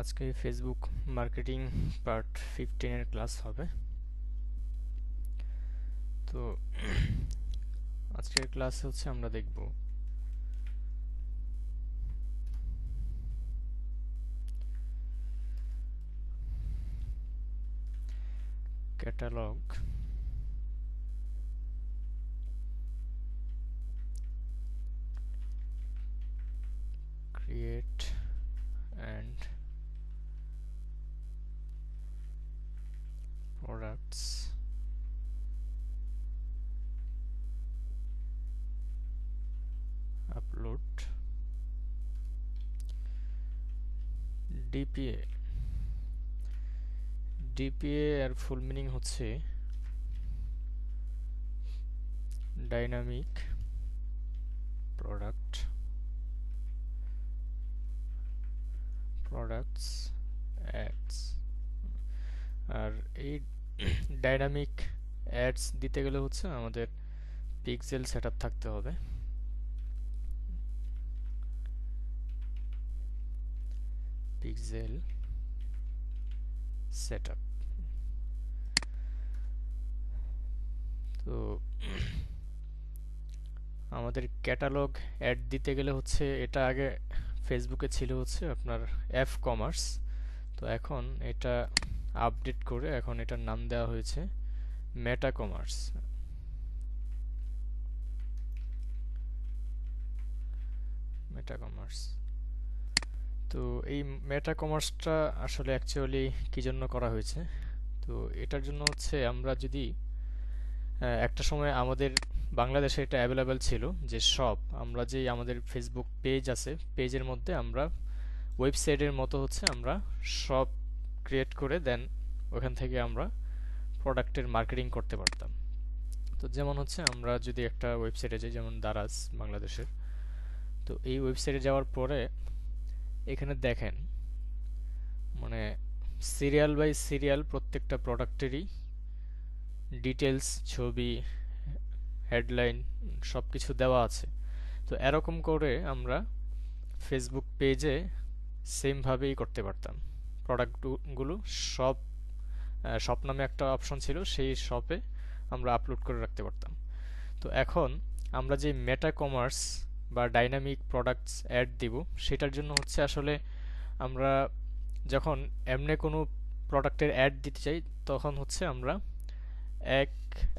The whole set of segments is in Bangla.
আজকে ফেসবুক মার্কেটিং পার্ট 15 এর ক্লাস হবে। তো আজকের ক্লাসে হচ্ছে আমরা দেখব catalogue, create and products upload. DPA DPA এর ফুল মিনিং হচ্ছে ডাইনামিক প্রোডাক্টস অ্যাডস। আর এই ডাইনামিক অ্যাডস দিতে গেলে হচ্ছে আমাদের পিক্সেল সেটআপ থাকতে হবে। Pixel setup. তো আমাদের ক্যাটালগ অ্যাড দিতে গেলে হচ্ছে এটা আগে ফেসবুকে ছিল হচ্ছে আপনার এফ কমার্স। তো এখন এটা আপডেট করে এখন এটার নাম দেওয়া হয়েছে মেটা কমার্স। তো এই মেটা কমার্সটা আসলে অ্যাকচুয়ালি কি জন্য করা হয়েছে? তো এটার জন্য হচ্ছে আমরা যদি একটা সময় আমাদের বাংলাদেশে এটা অ্যাভেলেবেল ছিল যে আমরা যে আমাদের ফেসবুক পেজ আছে, পেজের মধ্যে আমরা ওয়েবসাইটের মতো হচ্ছে আমরা শপ ক্রিয়েট করে দেন ওখান থেকে আমরা প্রোডাক্টের মার্কেটিং করতে পারতাম। তো যেমন হচ্ছে আমরা যদি একটা ওয়েবসাইটে যাই, যেমন দারাজ বাংলাদেশের, তো এই ওয়েবসাইটে যাওয়ার পরে এখানে দেখেন মানে সিরিয়াল বাই সিরিয়াল প্রত্যেকটা প্রোডাক্টেরই ডিটেলস, ছবি, হেডলাইন সব কিছু দেওয়া আছে। তো এরকম করে আমরা ফেসবুক পেজে সেমভাবেই করতে পারতাম। প্রোডাক্টগুলো সব শপ নামে একটা অপশন ছিল, সেই শপে আমরা আপলোড করে রাখতে পারতাম। তো এখন আমরা যে মেটা কমার্স বা ডাইনামিক প্রোডাক্টস অ্যাড দিব, সেটার জন্য হচ্ছে আসলে আমরা যখন এমনি কোনো প্রোডাক্টের অ্যাড দিতে চাই তখন হচ্ছে আমরা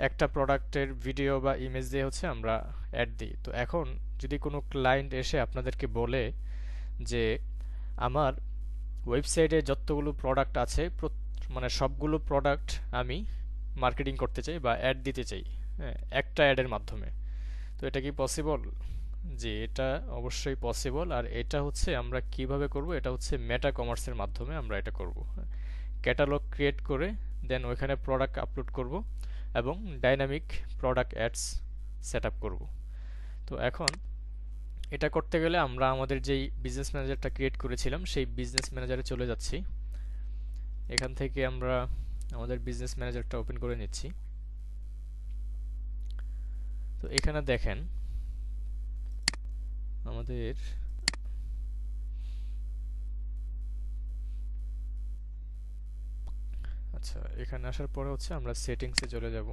একটা প্রোডাক্টের ভিডিও বা ইমেজ দিয়ে হচ্ছে আমরা অ্যাড দিই। তো এখন যদি কোনো ক্লায়েন্ট এসে আপনাদেরকে বলে যে আমার ওয়েবসাইটে যতগুলো প্রোডাক্ট আছে মানে সবগুলো প্রোডাক্ট আমি মার্কেটিং করতে চাই বা অ্যাড দিতে চাই, হ্যাঁ, একটা অ্যাডের মাধ্যমে, তো এটা কি পসিবল? জি, এটা অবশ্যই পসিবল। আর এটা হচ্ছে আমরা কিভাবে করব? এটা হচ্ছে মেটা কমার্সের মাধ্যমে আমরা এটা করব। ক্যাটালগ ক্রিয়েট করে দেন ওইখানে প্রোডাক্ট আপলোড করব এবং dynamic product ads set up করব। তো এখন এটা করতে গেলে আমরা আমাদের যেই বিজনেস ম্যানেজারটা ক্রিয়েট করেছিলাম সেই বিজনেস ম্যানেজারে চলে যাচ্ছি। এখান থেকে আমরা আমাদের বিজনেস ম্যানেজারটা ওপেন করে নিচ্ছি। তো এখানে দেখেন আমাদের আচ্ছা, এখানে আসার পরে হচ্ছে আমরা সেটিংসে চলে যাব।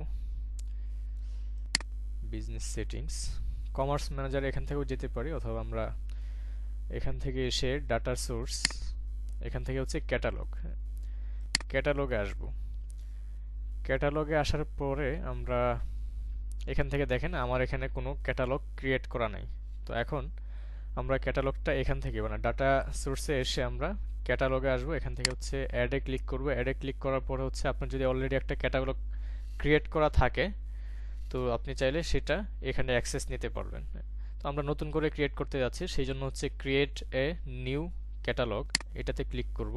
বিজনেস সেটিংস, কমার্স ম্যানেজার এখান থেকেও যেতে পারি, অথবা আমরা এখান থেকে এসে ডাটা সোর্স, এখান থেকে হচ্ছে ক্যাটালগে আসব। ক্যাটালগে আসার পরে আমরা এখান থেকে দেখেন আমার এখানে কোনো ক্যাটালগ ক্রিয়েট করা নাই। তো এখন আমরা ক্যাটালগটা এখান থেকে মানে ডাটা সোর্সে এসে আমরা ক্যাটালগে আসবো। এখান থেকে হচ্ছে অ্যাডে ক্লিক করব। অ্যাডে ক্লিক করার পরে হচ্ছে আপনার যদি অলরেডি একটা ক্যাটালগ ক্রিয়েট করা থাকে তো আপনি চাইলে সেটা এখানে অ্যাক্সেস নিতে পারবেন। তো আমরা নতুন করে ক্রিয়েট করতে যাচ্ছি, সেই জন্য হচ্ছে ক্রিয়েট এ নিউ ক্যাটালগ, এটাতে ক্লিক করব।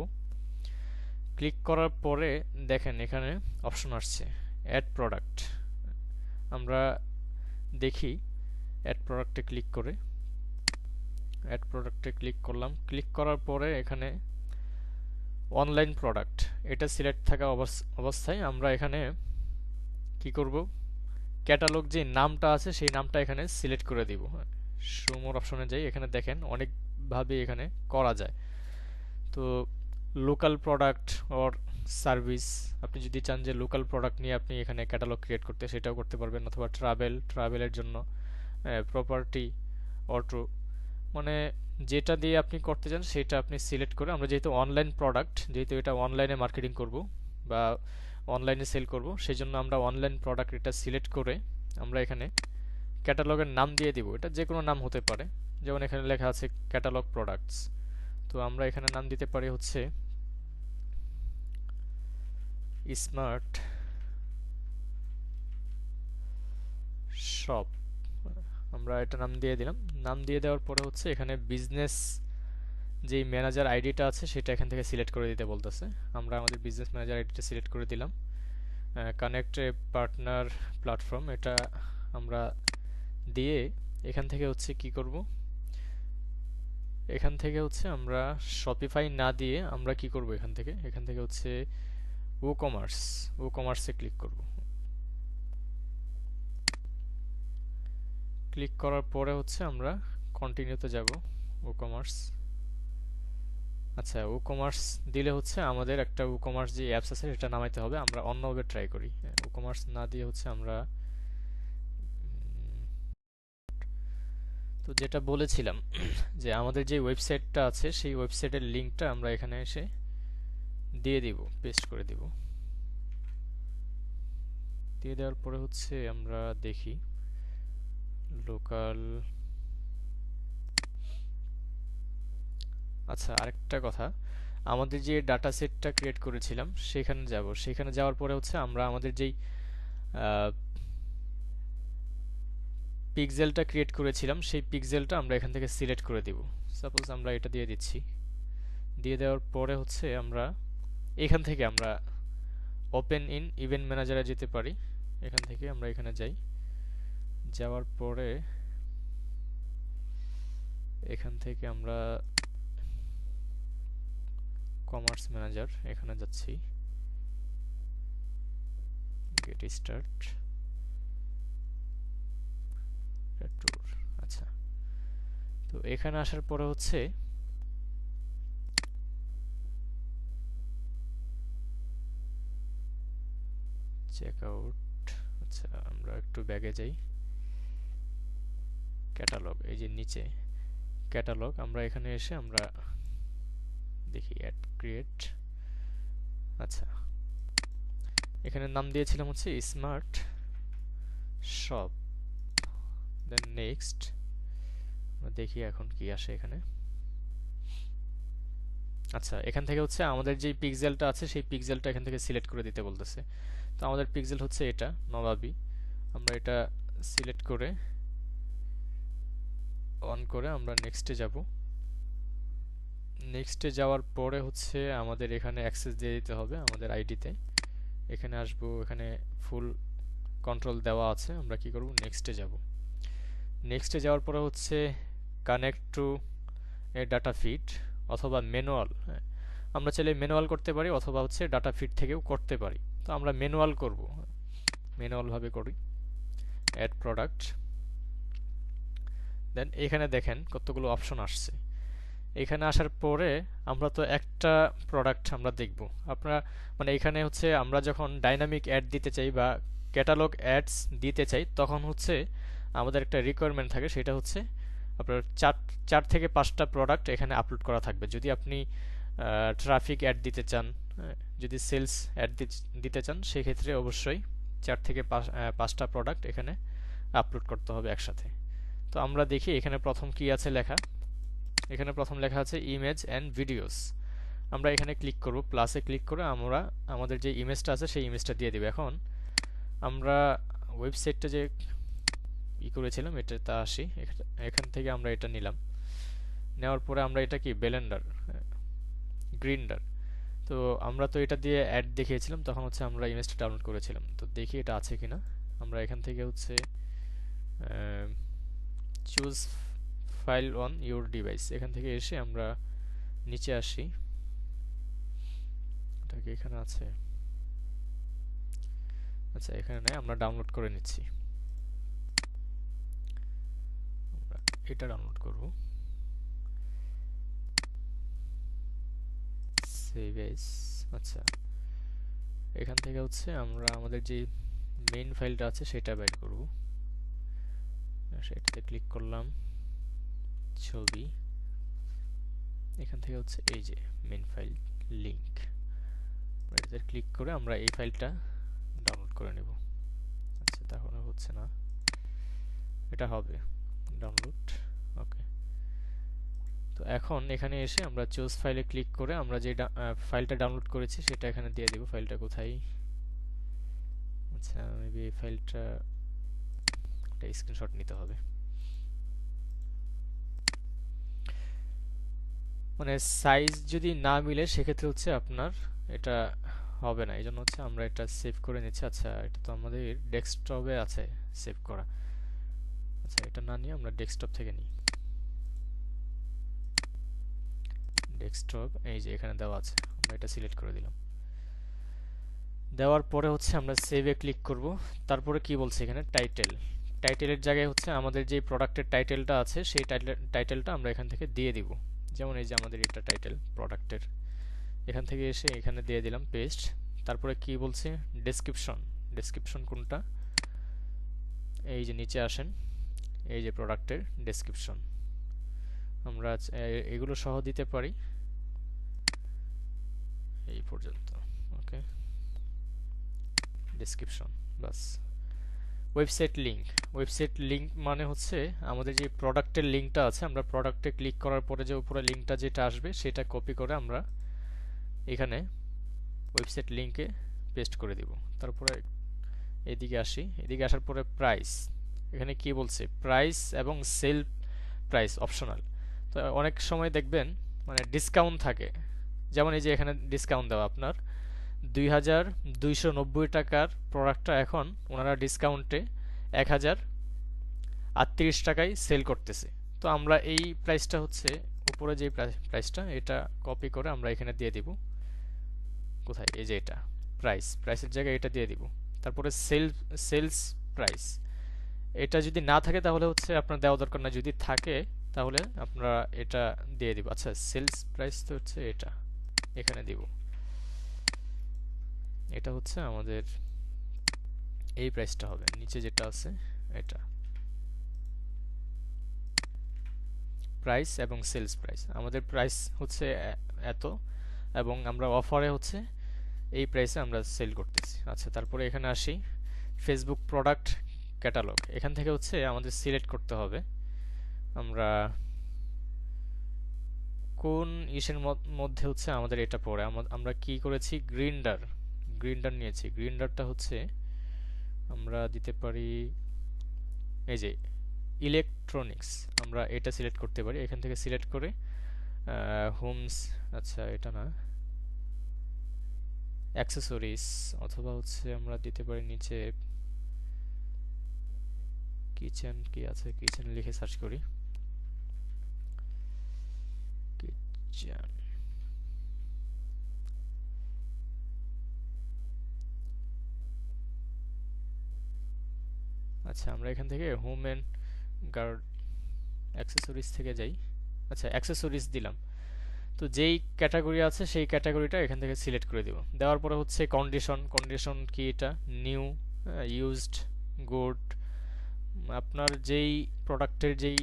ক্লিক করার পরে দেখেন এখানে অপশন আসছে অ্যাড প্রোডাক্ট। আমরা দেখি অ্যাড প্রোডাক্টে ক্লিক করে, অ্যাড প্রোডাক্টে ক্লিক করলাম। ক্লিক করার পরে এখানে অনলাইন প্রোডাক্ট এটা সিলেক্ট থাকা অবস্থায় আমরা এখানে কি করব? ক্যাটালগ যে নামটা আছে সেই নামটা এখানে সিলেক্ট করে দিব। শো মোর অপশনে যাই, এখানে দেখেন অনেকভাবে এখানে করা যায়। তো লোকাল প্রোডাক্ট অর সার্ভিস, আপনি যদি চান যে লোকাল প্রোডাক্ট নিয়ে আপনি এখানে ক্যাটালগ ক্রিয়েট করতে, সেটাও করতে পারবেন। অথবা ট্রাভেলের জন্য প্রপার্টি, অটো, মানে যেটা দিয়ে আপনি করতে চান সেটা আপনি সিলেক্ট করে, আমরা যেহেতু অনলাইন প্রোডাক্ট, যেহেতু এটা অনলাইনে মার্কেটিং করব বা অনলাইনে সেল করব, সেই জন্য আমরা অনলাইন প্রোডাক্ট এটা সিলেক্ট করে আমরা এখানে ক্যাটালগের নাম দিয়ে দিব। এটা যে কোনো নাম হতে পারে, যেমন এখানে লেখা আছে ক্যাটালগ প্রোডাক্টস। তো আমরা এখানে নাম দিতে পারি হচ্ছে স্মার্ট শপ। আমরা এটা নাম দিয়ে দিলাম। নাম দিয়ে দেওয়ার পরে হচ্ছে এখানে বিজনেস যেই ম্যানেজার আইডিটা আছে সেটা এখান থেকে সিলেক্ট করে দিতে বলতেছে। আমরা আমাদের বিজনেস ম্যানেজার আইডিটা সিলেক্ট করে দিলাম। কানেক্ট পার্টনার প্ল্যাটফর্ম, এটা আমরা দিয়ে এখান থেকে হচ্ছে কি করব, এখান থেকে হচ্ছে আমরা শপিফাই না দিয়ে আমরা কি করব, এখান থেকে হচ্ছে ও কমার্সে ক্লিক করব। ক্লিক করার পরে হচ্ছে আমরা কন্টিনিউতে যাব, ও কমার্স। আচ্ছা, ও কমার্স দিলে হচ্ছে আমাদের একটা ও কমার্স যে অ্যাপস আছে সেটা নামাইতে হবে। আমরা অন্যভাবে ট্রাই করি। ও কমার্স না দিয়ে হচ্ছে আমরা তো যেটা বলেছিলাম যে আমাদের যে ওয়েবসাইটটা আছে সেই ওয়েবসাইটের লিঙ্কটা আমরা এখানে এসে দিয়ে দিব, পেস্ট করে দিব। দিয়ে দেওয়ার পরে হচ্ছে আমরা দেখি লোকাল। আচ্ছা, আরেকটা কথা, আমাদের যে ডাটা সেটটা ক্রিয়েট করেছিলাম সেখানে যাওয়ার পরে হচ্ছে আমরা আমাদের যেই পিক্সেলটা ক্রিয়েট করেছিলাম সেই পিক্সেলটা আমরা এখান থেকে সিলেক্ট করে দিব। সাপোজ আমরা এটা দিয়ে দিচ্ছি। দিয়ে দেওয়ার পরে হচ্ছে আমরা এখান থেকে আমরা ওপেন ইন ইভেন্ট ম্যানেজারে যেতে পারি। এখান থেকে আমরা এখানে যাই। যাওয়ার পরে এখান থেকে আমরা কমার্স ম্যানেজার এখানে যাচ্ছি, গেট স্টার্ট ট্যুর। আচ্ছা, তো এখানে আসার পরে হচ্ছে চেক আউট। আচ্ছা, আমরা একটু ব্যাগে যাই। ক্যাটালগ, এই যে নিচে ক্যাটালগ, আমরা এখানে এসে আমরা দেখি অ্যাড ক্রিয়েট। আচ্ছা, এখানে নাম দিয়েছিলাম হচ্ছে স্মার্ট শপ, দেন নেক্সট। দেখি এখন কি আসে এখানে। আচ্ছা, এখান থেকে হচ্ছে আমাদের যে পিক্সেলটা আছে সেই পিক্সেলটা এখান থেকে সিলেক্ট করে দিতে বলতেছে। তো আমাদের পিক্সেল হচ্ছে এটা নবাবী। আমরা এটা সিলেক্ট করে অন করে আমরা নেক্সটে যাব। নেক্সটে যাওয়ার পরে হচ্ছে আমাদের এখানে অ্যাক্সেস দিয়ে দিতে হবে আমাদের আইডিতে। এখানে আসবো, এখানে ফুল কন্ট্রোল দেওয়া আছে। আমরা কি করব, নেক্সটে যাব। নেক্সটে যাওয়ার পরে হচ্ছে connect to A data feed অথবা ম্যানুয়াল। হ্যাঁ, আমরা চাইলে ম্যানুয়াল করতে পারি অথবা হচ্ছে ডাটা ফিড থেকেও করতে পারি। তো আমরা ম্যানুয়াল করব, ম্যানুয়ালভাবে করি। অ্যাড প্রোডাক্ট, দেন এখানে দেখেন কতগুলো অপশন আসছে। এখানে আসার পরে আমরা তো একটা প্রোডাক্ট আমরা দেখব। আপনারা মানে এখানে হচ্ছে আমরা যখন ডাইনামিক অ্যাড দিতে চাই বা ক্যাটালগ অ্যাডস দিতে চাই তখন হচ্ছে আমাদের একটা রিকোয়ারমেন্ট থাকে, সেটা হচ্ছে আপনার চার থেকে পাঁচটা প্রোডাক্ট এখানে আপলোড করা থাকবে। যদি আপনি ট্রাফিক অ্যাড দিতে চান, যদি সেলস অ্যাড দিতে চান, সেক্ষেত্রে অবশ্যই 4 থেকে 5টা প্রোডাক্ট এখানে আপলোড করতে হবে একসাথে। তো আমরা দেখি এখানে প্রথম কি আছে লেখা। এখানে প্রথম লেখা আছে ইমেজ অ্যান্ড ভিডিওস। আমরা এখানে ক্লিক করব, প্লাসে ক্লিক করে আমরা আমাদের যে ইমেজটা আছে সেই ইমেজটা দিয়ে দেব। এখন আমরা ওয়েবসাইটটা যে করেছিলাম এটা তা আসি, এখান থেকে আমরা এটা নিলাম। নেওয়ার পরে আমরা এটা কি ব্লেন্ডার, গ্রিন্ডার। তো আমরা তো এটা দিয়ে অ্যাড দেখিয়েছিলাম, তখন হচ্ছে আমরা ইমেজটা ডাউনলোড করেছিলাম। তো দেখি এটা আছে কিনা। আমরা এখান থেকে হচ্ছে choose file on your device, এখান থেকে এসে আমরা নিচে আসি। এটা কি এখানে আছে? আচ্ছা, এখানে নাই, আমরা ডাউনলোড করে নিচ্ছি। আমরা এটা ডাউনলোড করব। Save S. আচ্ছা, এখান থেকে হচ্ছে আমরা আমাদের যে মেইন ফাইলটা আছে সেটা বের করব। সেটাতে ক্লিক করলাম, ছবি, এখান থেকে হচ্ছে এই যে মেইন ফাইল লিংক, এটাতে ক্লিক করে আমরা এই ফাইলটা ডাউনলোড করে নেব। আচ্ছা, তাহলে হচ্ছে না, এটা হবে ডাউনলোড। ওকে, তো এখন এখানে এসে আমরা চুজ ফাইলে ক্লিক করে আমরা যে ফাইলটা ডাউনলোড করেছি সেটা এখানে দিয়ে দেব। ফাইলটা কোথায়? আচ্ছা, মেবি এই ফাইলটা একটা স্ক্রিনশট নিতে হবে। মানে সাইজ যদি না মিলে সেক্ষেত্রে হচ্ছে আপনার এটা হবে না, এই জন্য হচ্ছে আমরা এটা সেভ করে নিচ্ছি। আচ্ছা, এটা তো আমাদের ডেস্কটপে আছে সেভ করা। আচ্ছা, এটা না নিয়ে আমরা ডেস্কটপ থেকে নিই। ডেস্কটপ এই যে এখানে দেওয়া আছে, আমরা এটা সিলেক্ট করে দিলাম। দেওয়ার পরে হচ্ছে আমরা সেভে ক্লিক করব। তারপরে কি বলছে এখানে? টাইটেল। টাইটেলের জায়গায় হচ্ছে আমাদের যে প্রোডাক্টের টাইটেলটা আছে সেই টাইটেলটা আমরা এখান থেকে দিয়ে দিব। যেমন এই যে আমাদের এটা টাইটেল প্রোডাক্টের, এখান থেকে এসে এখানে দিয়ে দিলাম পেস্ট। তারপরে কি বলছে? ডেসক্রিপশন। ডেসক্রিপশন কোনটা? এই যে নিচে আসেন, এই যে প্রোডাক্টের ডেসক্রিপশন আমরা এগুলো সহ দিতে পারি এই পর্যন্ত। ওকে, ডেসক্রিপশন বাস। Website link. ওয়েবসাইট লিংক মানে হচ্ছে আমাদের যে প্রোডাক্টের লিংকটা আছে, আমরা প্রোডাক্টে ক্লিক করার পরে যে উপরে লিংকটা যেটা আসবে সেটা কপি করে আমরা এখানে ওয়েবসাইট লিংকে পেস্ট করে দিব। তারপরে এদিকে আসি, এদিকে আসার পরে প্রাইস। এখানে কি বলছে? প্রাইস এবং সেল প্রাইস অপশনাল। তো অনেক সময় দেখবেন মানে ডিসকাউন্ট থাকে, যেমন এই যে এখানে ডিসকাউন্ট দেওয়া আপনার 2290 টাকার প্রোডাক্টটা এখন ওনারা ডিসকাউন্টে 1038 টাকায় সেল করতেছে। তো আমরা এই প্রাইসটা হচ্ছে উপরে যে প্রাইসটা এটা কপি করে আমরা এখানে দিয়ে দিব। কোথায়? এই যে এটা প্রাইস, প্রাইসের জায়গায় এটা দিয়ে দিব। তারপরে সেলস প্রাইস, এটা যদি না থাকে তাহলে হচ্ছে আপনার দেওয়া দরকার না, যদি থাকে তাহলে আপনারা এটা দিয়ে দিব। আচ্ছা, সেলস প্রাইস তো হচ্ছে এটা এখানে দিব। এটা হচ্ছে আমাদের এই প্রাইসটা হবে, নিচে যেটা আছে এটা প্রাইস এবং সেলস প্রাইস। আমাদের প্রাইস হচ্ছে এত এবং আমরা অফারে হচ্ছে এই প্রাইসে আমরা সেল করতেছি। আচ্ছা, তারপরে এখানে আসি, ফেসবুক প্রোডাক্ট ক্যাটালগ। এখান থেকে হচ্ছে আমাদের সিলেক্ট করতে হবে আমরা কোন ইসের মধ্যে হচ্ছে আমাদের এটা পড়ে। আমরা কি করেছি? গ্রিন্ডার নিয়েছি। গ্রিন্ডারটা হচ্ছে আমরা দিতে পারি এই যে ইলেকট্রনিক্স, আমরা এটা সিলেক্ট করতে পারি। এখান থেকে সিলেক্ট করে হোমস, আচ্ছা এটা না, অ্যাক্সেসরিজ, অথবা হচ্ছে আমরা দিতে পারি নিচে কিচেন। কি আছে? কিচেন লিখে সার্চ করি, কিচেন। আচ্ছা, আমরা এখান থেকে হোম এন্ড গার্ড অ্যাক্সেসরিজ থেকে যাই। আচ্ছা, অ্যাক্সেসরিজ দিলাম। তো যেই ক্যাটাগরি আছে সেই ক্যাটাগরিটা এখান থেকে সিলেক্ট করে দিব। দেওয়ার পরে হচ্ছে কন্ডিশন কি? এটা নিউ, ইউজড, গুড। আপনার যেই প্রোডাক্টের যেই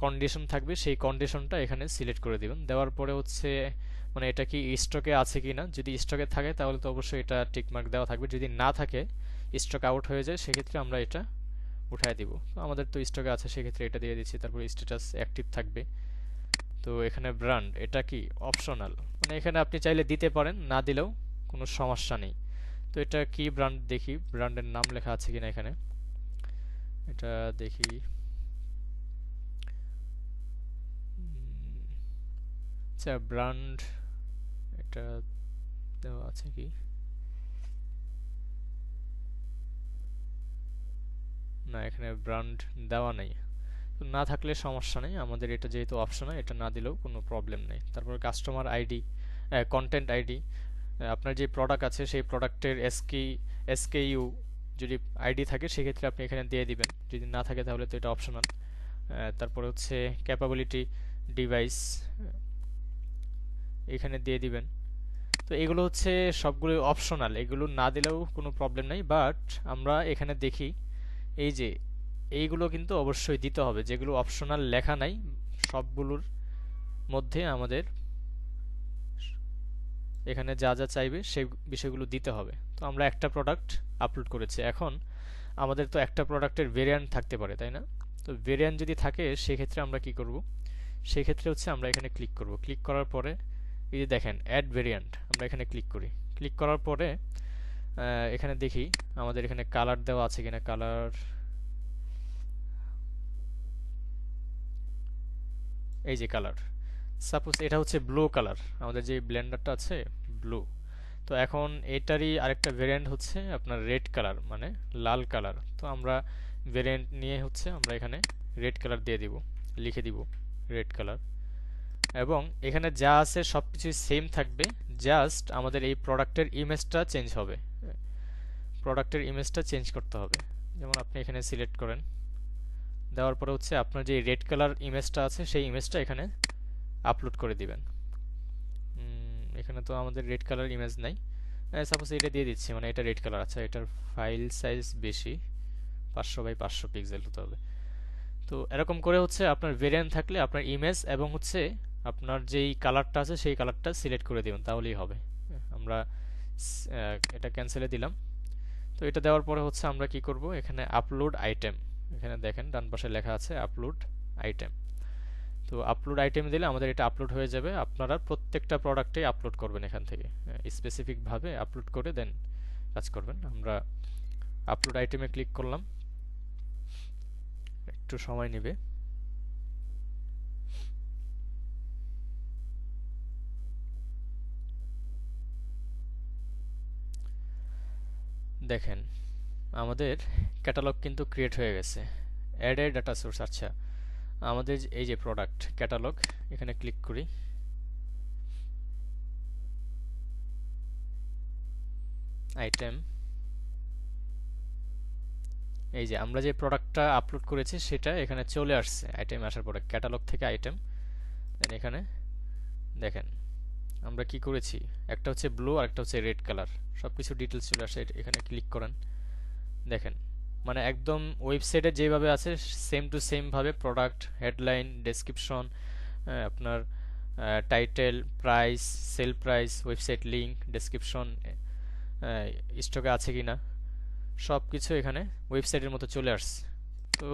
কন্ডিশন থাকবে সেই কন্ডিশনটা এখানে সিলেক্ট করে দিবেন। দেওয়ার পরে হচ্ছে মানে এটা কি স্টকে আছে কি না, যদি স্টকে থাকে তাহলে তো অবশ্যই এটা টিকমার্ক দেওয়া থাকবে, যদি না থাকে স্টক আউট হয়ে যায় সেক্ষেত্রে আমরা এটা উঠায় দিব। তো আমাদের তো স্টকে আছে সেক্ষেত্রে এটা দিয়ে দিচ্ছি। তারপর স্ট্যাটাস অ্যাক্টিভ থাকবে। তো এখানে ব্র্যান্ড, এটা কি অপশনাল, মানে এখানে আপনি চাইলে দিতে পারেন, না দিলেও কোনো সমস্যা নেই। তো এটা কি ব্র্যান্ড? দেখি ব্র্যান্ডের নাম লেখা আছে কিনা এখানে, এটা দেখি। আচ্ছা, ব্র্যান্ড এটা দেওয়া আছে কি না? এখানে ব্র্যান্ড দেওয়া নেই। তো না থাকলে সমস্যা নেই, আমাদের এটা যেহেতু অপশনাল এটা না দিলেও কোনো প্রবলেম নেই। তারপর কাস্টমার আইডি, কন্টেন্ট আইডি, আপনার যে প্রোডাক্ট আছে সেই প্রোডাক্টের এসকেইউ যদি আইডি থাকে সেক্ষেত্রে আপনি এখানে দিয়ে দিবেন, যদি না থাকে তাহলে তো এটা অপশনাল। তারপরে হচ্ছে ক্যাপাবিলিটি ডিভাইস, এখানে দিয়ে দিবেন। তো এগুলো হচ্ছে সবগুলো অপশনাল, এগুলো না দিলেও কোনো প্রবলেম নাই, বাট আমরা এখানে দেখি এই যে এইগুলো কিন্তু অবশ্যই দিতে হবে, যেগুলো অপশনাল লেখা নাই সবগুলোর মধ্যে আমাদের এখানে যা যা চাইবে সেই বিষয়গুলো দিতে হবে। তো আমরা একটা প্রোডাক্ট আপলোড করেছি, এখন আমাদের তো একটা প্রোডাক্টের ভেরিয়েন্ট থাকতে পারে, তাই না? তো ভেরিয়েন্ট যদি থাকে সেক্ষেত্রে আমরা কি করব, সেক্ষেত্রে হচ্ছে আমরা এখানে ক্লিক করব। ক্লিক করার পরে এই যে দেখেন অ্যাড ভেরিয়েন্ট, আমরা এখানে ক্লিক করি। ক্লিক করার পরে এখানে দেখি আমাদের এখানে কালার দেওয়া আছে কিনা। কালার, এই যে কালার, সাপোজ এটা হচ্ছে ব্লু কালার, আমাদের যে ব্লেন্ডারটা আছে ব্লু। তো এখন এটারই আরেকটা ভেরিয়েন্ট হচ্ছে আপনার রেড কালার, মানে লাল কালার। তো আমরা ভেরিয়েন্ট নিয়ে হচ্ছে আমরা এখানে রেড কালার দিয়ে দিব, লিখে দিব রেড কালার। এবং এখানে যা আছে সব কিছুই সেম থাকবে, জাস্ট আমাদের এই প্রোডাক্টের ইমেজটা চেঞ্জ হবে। প্রোডাক্টের ইমেজটা চেঞ্জ করতে হবে। যেমন আপনি এখানে সিলেক্ট করেন, দেওয়ার পরে হচ্ছে আপনার যে রেড কালার ইমেজটা আছে সেই ইমেজটা এখানে আপলোড করে দিবেন। এখানে তো আমাদের রেড কালার ইমেজ নাই, সাপোজ এটা দিয়ে দিচ্ছি, মানে এটা রেড কালার। আচ্ছা, এটার ফাইল সাইজ বেশি, 500 বাই 500 পিক্সেল হতে হবে। তো এরকম করে হচ্ছে আপনার ভেরিয়েন্ট থাকলে আপনার ইমেজ এবং হচ্ছে আপনার যেই কালারটা আছে সেই কালারটা সিলেক্ট করে দিবেন, তাহলেই হবে। আমরা এটা ক্যান্সেলে দিলাম। তো এটা দেওয়ার পরে হচ্ছে আমরা কি করব, এখানে আপলোড আইটেম, এখানে দেখেন ডান পাশে লেখা আছে আপলোড আইটেম। তো আপলোড আইটেম দিলে আমাদের এটা আপলোড হয়ে যাবে। আপনারা প্রত্যেকটা প্রোডাক্টে আপলোড করবেন, এখান থেকে স্পেসিফিকভাবে আপলোড করে দেন কাজ করবেন। আমরা আপলোড আইটেমে ক্লিক করলাম, একটু সময় নেবে। দেখেন আমাদের ক্যাটালগ কিন্তু ক্রিয়েট হয়ে গেছে। Add a data source. আচ্ছা, আমাদের এই যে প্রোডাক্ট ক্যাটালগ, এখানে ক্লিক করি। আইটেম, এই যে আমরা যে প্রোডাক্টটা আপলোড করেছি সেটা এখানে চলে আসছে। আইটেম আসার পরে ক্যাটালগ থেকে আইটেম, দেন এখানে দেখেন আমরা কি করেছি, একটা হচ্ছে ব্লু আর একটা হচ্ছে রেড কালার, সবকিছু ডিটেলস চলে আসে। এখানে ক্লিক করেন, দেখেন মানে একদম ওয়েবসাইটে যেভাবে আছে সেম টু সেম ভাবে প্রোডাক্ট, হেডলাইন, ডেসক্রিপশন, আপনার title, price, sale price, website link, description, স্টকে আছে কিনা, সব কিছু এখানে ওয়েবসাইটের মতো চলে আসছে। তো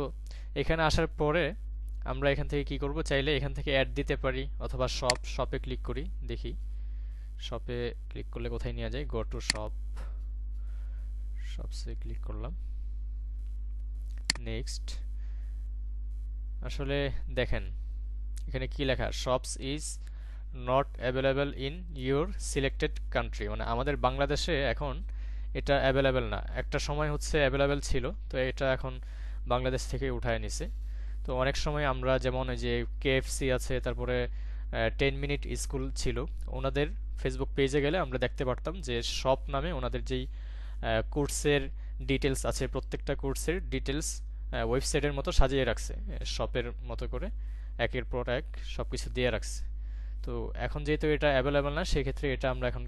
এখানে আসার পরে আমরা এখান থেকে কি করব, চাইলে এখান থেকে অ্যাড দিতে পারি, অথবা শপে ক্লিক করি। দেখি শপে ক্লিক করলে কোথায় নিয়ে যায়, গো টু শপ, শপসে ক্লিক করলাম, নেক্সট। আসলে দেখেন এখানে কি লেখা, shops is not available in your selected country, মানে আমাদের বাংলাদেশে এখন এটা অ্যাভেলেবেল না। একটা সময় হচ্ছে অ্যাভেলেবেল ছিল, তো এটা এখন বাংলাদেশ থেকে উঠায় নিছে। তো অনেক সময় আমরা যেমন ওই যে কেএফসি আছে, তারপরে 10 মিনিট স্কুল ছিল, ওনাদের ফেসবুক পেজে গেলে আমরা দেখতে পারতাম যে শপ নামে ওনাদের যেই কোর্সের ডিটেলস আছে, প্রত্যেকটা কোর্সের ডিটেলস ওয়েবসাইটের মতো সাজিয়ে রাখছে, শপের মতো করে একের পর এক সব কিছু দিয়ে রাখছে। তো এখন যেহেতু এটা অ্যাভেলেবেল না, সেক্ষেত্রে এটা আমরা এখন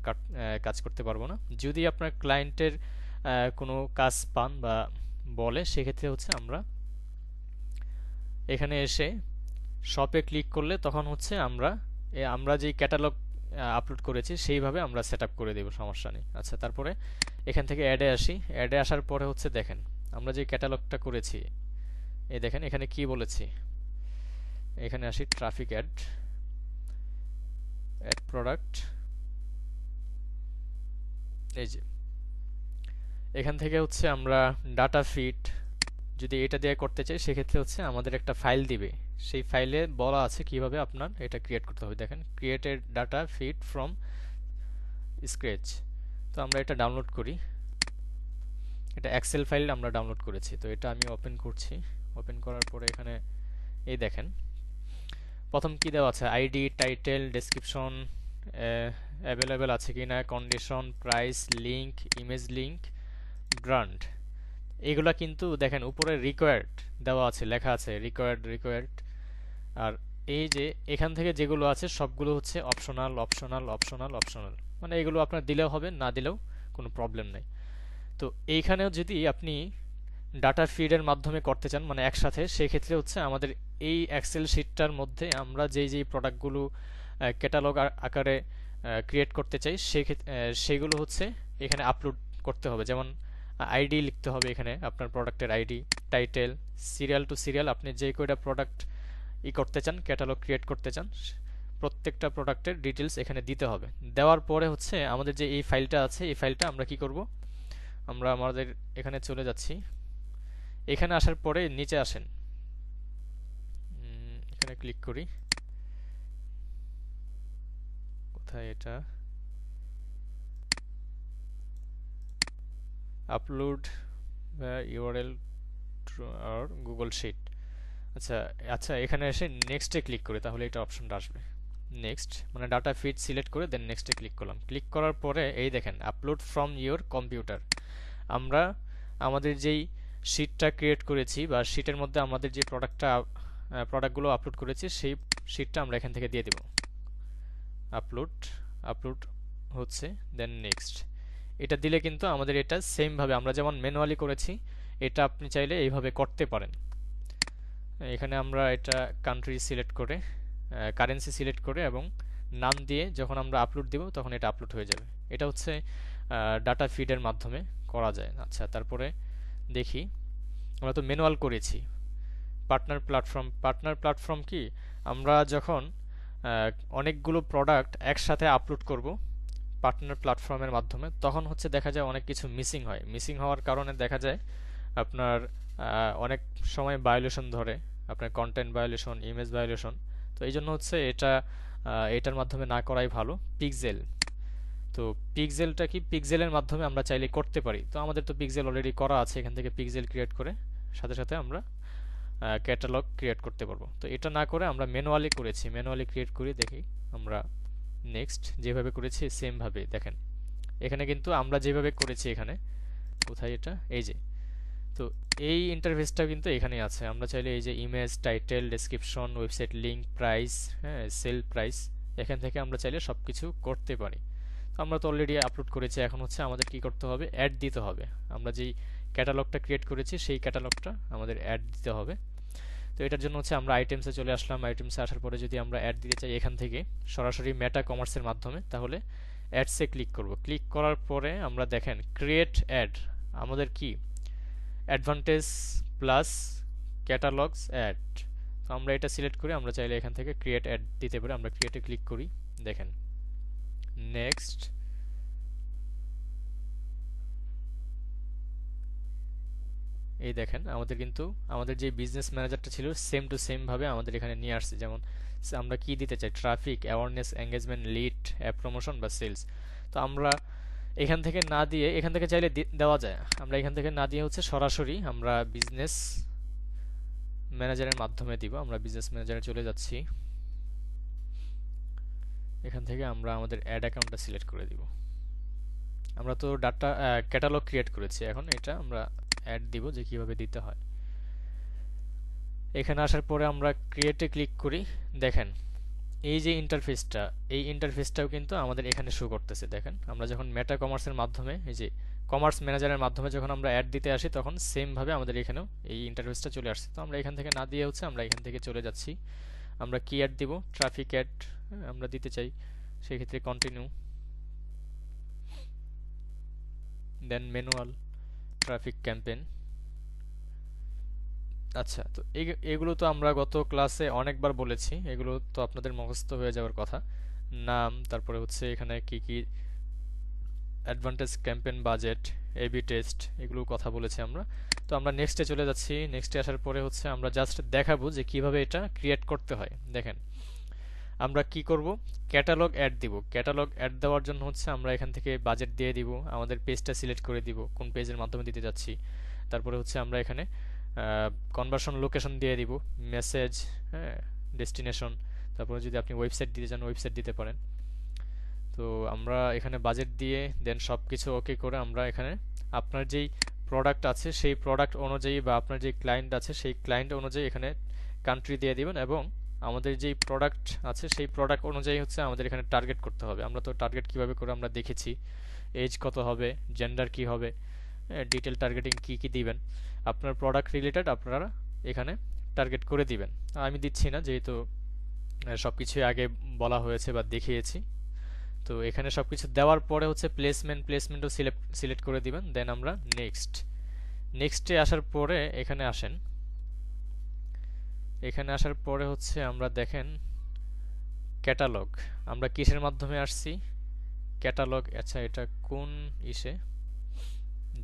কাজ করতে পারবো না। যদি আপনার ক্লায়েন্টের কোনো কাজ পান বা বলে, সেক্ষেত্রে হচ্ছে আমরা এখানে এসে শপে ক্লিক করলে তখন হচ্ছে আমরা যেই ক্যাটালগ আপলোড করেছি সেইভাবে আমরা সেট আপ করে দেব, সমস্যা নেই। আচ্ছা, তারপরে এখান থেকে অ্যাডে আসি। অ্যাডে আসার পরে হচ্ছে দেখেন আমরা যে ক্যাটালগটা করেছি, এই দেখেন এখানে কি বলেছি, এখানে আসি ট্রাফিক অ্যাড, অ্যাড প্রোডাক্ট, এই যে এখান থেকে হচ্ছে আমরা ডাটা ফিট যদি এটা দিয়ে করতে চাই, সেক্ষেত্রে হচ্ছে আমাদের একটা ফাইল দিবে, সেই ফাইলে বলা আছে কিভাবে আপনার এটা ক্রিয়েট করতে হবে। দেখেন created data feed from scratch. তো আমরা এটা ডাউনলোড করি, এটা এক্সেল ফাইল আমরা ডাউনলোড করেছি। তো এটা আমি ওপেন করছি। ওপেন করার পরে এখানে এই দেখেন প্রথম কি দেওয়া আছে, আইডি, টাইটেল, ডেসক্রিপশন, অ্যাভেলেবেল আছে কিনা, condition, price, link, image link, grant. এগুলা কিন্তু দেখেন উপরে রিকোয়ার্ড দেওয়া আছে, লেখা আছে রিকোয়ার্ড। আর এই যে এখান থেকে যেগুলো আছে সবগুলো হচ্ছে অপশনাল অপশনাল অপশনাল অপশনাল, মানে এগুলো আপনার দিলেও হবে, না দিলেও কোনো প্রবলেম নেই। তো এইখানেও যদি আপনি ডাটা ফিডের মাধ্যমে করতে চান মানে একসাথে, সেক্ষেত্রে হচ্ছে আমাদের এই এক্সেল শিটটার মধ্যে আমরা যেই যেই প্রোডাক্টগুলো ক্যাটালগ আকারে ক্রিয়েট করতে চাই সেগুলো হচ্ছে এখানে আপলোড করতে হবে। যেমন আইডি লিখতে হবে এখানে, আপনার প্রোডাক্টের ID, title, serial to serial, আপনি যে কয়টা প্রোডাক্ট করতে চান, ক্যাটালগ ক্রিয়েট করতে চান, প্রত্যেকটা প্রোডাক্টের ডিটেলস এখানে দিতে হবে। দেওয়ার পরে হচ্ছে আমাদের যে এই ফাইলটা আছে, এই ফাইলটা আমরা কি করব, আমরা আমাদের এখানে চলে যাচ্ছি। এখানে আসার পরে নিচে আসেন, এখানে ক্লিক করি, কোথায় এটা, upload URL to our Google sheet. আচ্ছা আচ্ছা, এখানে এসে নেক্সটে ক্লিক করি, তাহলে এটা অপশনটা আসবে। নেক্সট মানে ডাটা ফিড সিলেক্ট করে দেন নেক্সটে ক্লিক করলাম। ক্লিক করার পরে এই দেখেন আপলোড ফ্রম ইওর কম্পিউটার, আমরা আমাদের যেই শিটটা ক্রিয়েট করেছি বা শিটের মধ্যে আমাদের যে প্রোডাক্টগুলো আপলোড করেছি সেই শিটটা আমরা এখান থেকে দিয়ে দেব। আপলোড আপলোড হচ্ছে, দেন নেক্সট, এটা দিলে কিন্তু আমাদের এটা সেমভাবে আমরা যেমন ম্যানুয়ালি করেছি এটা আপনি চাইলে এইভাবে করতে পারেন। এখানে আমরা এটা কান্ট্রি সিলেক্ট করে, কারেন্সি সিলেক্ট করে এবং নাম দিয়ে যখন আমরা আপলোড দেব তখন এটা আপলোড হয়ে যাবে। এটা হচ্ছে ডাটা ফিডের মাধ্যমে করা যায়। আচ্ছা, তারপরে দেখি, আমরা তো ম্যানুয়াল করেছি। পার্টনার প্ল্যাটফর্ম কি, আমরা যখন অনেকগুলো প্রোডাক্ট একসাথে আপলোড করব পার্টনার প্ল্যাটফর্মের মাধ্যমে, তখন হচ্ছে দেখা যায় অনেক কিছু মিসিং হয়। মিসিং হওয়ার কারণে দেখা যায় আপনার অনেক সময় ভায়োলেশন ধরে, আপনার কন্টেন্ট ভায়োলেশন, ইমেজ ভায়োলেশন। তো এই জন্য হচ্ছে এটার মাধ্যমে না করাই ভালো। পিক্সেল, তো পিক্সেলটা কি, পিক্সেলের মাধ্যমে আমরা চাইলে করতে পারি। তো আমাদের তো পিক্সেল অলরেডি করা আছে, এখান থেকে পিক্সেল ক্রিয়েট করে সাথে সাথে আমরা ক্যাটালগ ক্রিয়েট করতে পারবো। তো এটা না করে আমরা ম্যানুয়ালি করেছি, ম্যানুয়ালি ক্রিয়েট করি, দেখি আমরা নেক্সট যেভাবে করেছি সেমভাবে দেখেন এখানে কিন্তু আমরা যেভাবে করেছি এখানে, কোথায় এটা, এই যে, তো এই ইন্টারফেসটা কিন্তু এখানেই আছে। আমরা চাইলে এই যে image, title, description, website link, price, হ্যাঁ, সেল প্রাইস, এখান থেকে আমরা চাইলে সব কিছু করতে পারি। তো আমরা তো অলরেডি আপলোড করেছি, এখন হচ্ছে আমাদের কি করতে হবে, অ্যাড দিতে হবে। আমরা যেই ক্যাটালগটা ক্রিয়েট করেছি সেই ক্যাটালগটা আমাদের অ্যাড দিতে হবে। তো এটার জন্য হচ্ছে আমরা আইটেমসে চলে আসলাম। আইটেমসে আসার পরে যদি আমরা অ্যাড দিতে চাই এখান থেকে সরাসরি মেটা কমার্সের মাধ্যমে, তাহলে অ্যাডসে ক্লিক করব। ক্লিক করার পরে আমরা দেখেন ক্রিয়েট অ্যাড, আমাদের কি অ্যাডভান্টেজ প্লাস ক্যাটালগস অ্যাড। তো আমরা এটা সিলেক্ট করি, আমরা চাইলে এখান থেকে ক্রিয়েট অ্যাড দিতে পারি। আমরা ক্রিয়েটে ক্লিক করি, দেখেন নেক্সট, এই দেখেন আমাদের কিন্তু আমাদের যে বিজনেস ম্যানেজারটা ছিল সেম টু সেম ভাবে আমাদের এখানে নিয়ে আসছে। যেমন আমরা কি দিতে চাই, traffic, awareness, engagement, lead, app promotion বা সেলস। তো আমরা এখান থেকে না দিয়ে, এখান থেকে চাইলে দেওয়া যায়, আমরা এখান থেকে না দিয়ে হচ্ছে সরাসরি আমরা বিজনেস ম্যানেজারের মাধ্যমে দিব। আমরা বিজনেস ম্যানেজারে চলে যাচ্ছি, এখান থেকে আমরা আমাদের অ্যাড অ্যাকাউন্টটা সিলেক্ট করে দিব। আমরা তো ডাটা ক্যাটালগ ক্রিয়েট করেছি, এখন এটা আমরা অ্যাড দিব যে কিভাবে দিতে হয়। এখানে আসার পরে আমরা ক্রিয়েটে ক্লিক করি, দেখেন এই যে ইন্টারফেসটা, এই ইন্টারফেসটাও কিন্তু আমাদের এখানে শো করতেছে। দেখেন আমরা যখন মেটা কমার্সের মাধ্যমে, এই যে কমার্স ম্যানেজারের মাধ্যমে যখন আমরা অ্যাড দিতে আসি তখন সেম ভাবে আমাদের এখানেও এই ইন্টারফেসটা চলে আসছে। তো আমরা এখান থেকে না দিয়ে হচ্ছে আমরা এখান থেকে চলে যাচ্ছি। আমরা কি অ্যাড দিব, ট্রাফিক অ্যাড আমরা দিতে চাই, সেই ক্ষেত্রে কন্টিনিউ, দেন ম্যানুয়াল ট্রাফিক ক্যাম্পেইন। আচ্ছা, তো এগুলো তো আমরা গত ক্লাসে অনেকবার বলেছি, এগুলো তো আপনাদের মুখস্থ হয়ে যাওয়ার কথা। নাম, তারপরে হচ্ছে এখানে কি কি advantage, campaign, budget, AB test, এগুলো কথা বলেছি আমরা। তো আমরা নেক্সটে চলে যাচ্ছি। নেক্সটে আসার পরে হচ্ছে আমরা জাস্ট দেখাবো যে কিভাবে এটা ক্রিয়েট করতে হয়। দেখেন আমরা কি করব, ক্যাটালগ অ্যাড দিব। ক্যাটালগ অ্যাড দেওয়ার জন্য হচ্ছে আমরা এখান থেকে বাজেট দিয়ে দিব, আমাদের পেজটা সিলেক্ট করে দিব কোন পেজের মাধ্যমে দিতে যাচ্ছি। তারপরে হচ্ছে আমরা এখানে কনভার্সন লোকেশন দিয়ে দিব, মেসেজ, হ্যাঁ, ডেস্টিনেশন। তারপরে যদি আপনি ওয়েবসাইট দিতে চান ওয়েবসাইট দিতে পারেন। তো আমরা এখানে বাজেট দিয়ে দেন সব কিছু ওকে করে আমরা এখানে আপনার যেই প্রোডাক্ট আছে সেই প্রোডাক্ট অনুযায়ী বা আপনার যে ক্লায়েন্ট আছে সেই ক্লায়েন্ট অনুযায়ী এখানে কান্ট্রি দিয়ে দিবেন এবং আমাদের যেই প্রোডাক্ট আছে সেই প্রোডাক্ট অনুযায়ী হচ্ছে আমাদের এখানে টার্গেট করতে হবে। আমরা তো টার্গেট কিভাবে করে আমরা দেখেছি, এজ কত হবে, জেন্ডার কি হবে, ডিটেল টার্গেটিং কি কি দিবেন, আপনার প্রোডাক্ট রিলেটেড আপনারা এখানে টার্গেট করে দিবেন। আমি দিচ্ছি না, যেহেতু সব কিছুই আগে বলা হয়েছে বা দেখিয়েছি। তো এখানে সব কিছু দেওয়ার পরে হচ্ছে প্লেসমেন্টও সিলেক্ট করে দিবেন। দেন আমরা নেক্সটে আসার পরে এখানে আসেন। এখানে আসার পরে হচ্ছে আমরা দেখেন ক্যাটালগ, আমরা কিসের মাধ্যমে আসছি, ক্যাটালগ। আচ্ছা, এটা কোন ইসে